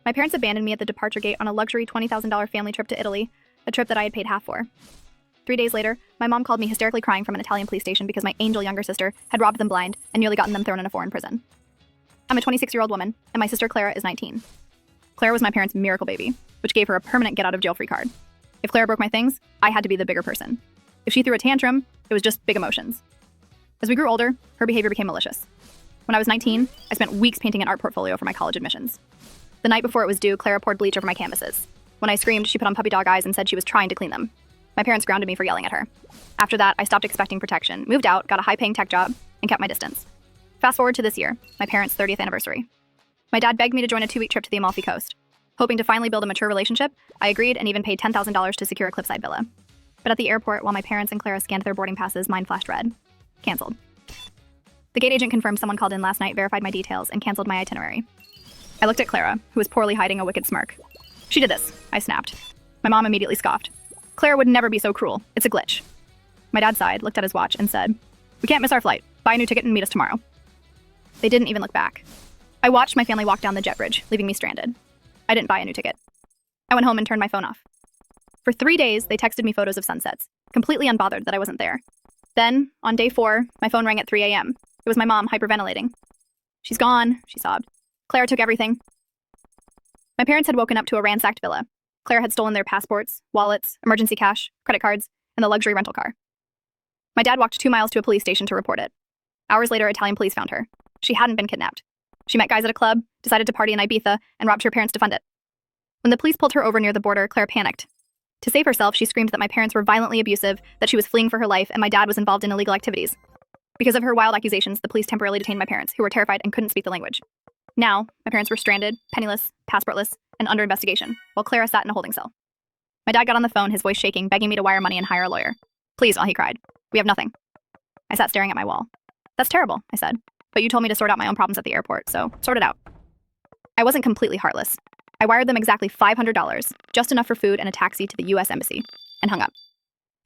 My parents abandoned me at the departure gate on a luxury $20,000 family trip to Italy, a trip that I had paid half for. 3 days later, my mom called me hysterically crying from an Italian police station because my angel younger sister had robbed them blind and nearly gotten them thrown in a foreign prison. I'm a 26-year-old woman, and my sister Clara is 19. Clara was my parents' miracle baby, which gave her a permanent get-out-of-jail-free card. If Clara broke my things, I had to be the bigger person. If she threw a tantrum, it was just big emotions. As we grew older, her behavior became malicious. When I was 19, I spent weeks painting an art portfolio for my college admissions. The night before it was due, Clara poured bleach over my canvases. When I screamed, she put on puppy dog eyes and said she was trying to clean them. My parents grounded me for yelling at her. After that, I stopped expecting protection, moved out, got a high-paying tech job, and kept my distance. Fast forward to this year, my parents' 30th anniversary. My dad begged me to join a 2-week trip to the Amalfi Coast. Hoping to finally build a mature relationship, I agreed and even paid $10,000 to secure a cliffside villa. But at the airport, while my parents and Clara scanned their boarding passes, mine flashed red. Canceled. The gate agent confirmed someone called in last night, verified my details, and canceled my itinerary. I looked at Clara, who was poorly hiding a wicked smirk. She did this, I snapped. My mom immediately scoffed. Clara would never be so cruel. It's a glitch. My dad sighed, looked at his watch, and said, "We can't miss our flight. Buy a new ticket and meet us tomorrow." They didn't even look back. I watched my family walk down the jet bridge, leaving me stranded. I didn't buy a new ticket. I went home and turned my phone off. For 3 days, they texted me photos of sunsets, completely unbothered that I wasn't there. Then, on day 4, my phone rang at 3 a.m. It was my mom hyperventilating. "She's gone," she sobbed. "Clara took everything." My parents had woken up to a ransacked villa. Clara had stolen their passports, wallets, emergency cash, credit cards, and the luxury rental car. My dad walked 2 miles to a police station to report it. Hours later, Italian police found her. She hadn't been kidnapped. She met guys at a club, decided to party in Ibiza, and robbed her parents to fund it. When the police pulled her over near the border, Clara panicked. To save herself, she screamed that my parents were violently abusive, that she was fleeing for her life, and my dad was involved in illegal activities. Because of her wild accusations, the police temporarily detained my parents, who were terrified and couldn't speak the language. Now, my parents were stranded, penniless, passportless, and under investigation, while Clara sat in a holding cell. My dad got on the phone, his voice shaking, begging me to wire money and hire a lawyer. "Please," he cried. "We have nothing." I sat staring at my wall. "That's terrible," I said. "But you told me to sort out my own problems at the airport, so sort it out." I wasn't completely heartless. I wired them exactly $500, just enough for food and a taxi to the U.S. Embassy, and hung up.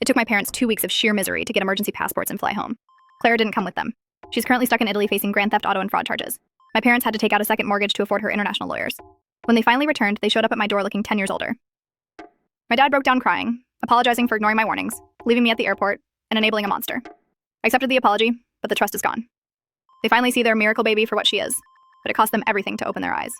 It took my parents 2 weeks of sheer misery to get emergency passports and fly home. Clara didn't come with them. She's currently stuck in Italy facing grand theft auto and fraud charges. My parents had to take out a second mortgage to afford her international lawyers. When they finally returned, they showed up at my door looking 10 years older. My dad broke down crying, apologizing for ignoring my warnings, leaving me at the airport, and enabling a monster. I accepted the apology, but the trust is gone. They finally see their miracle baby for what she is, but it cost them everything to open their eyes.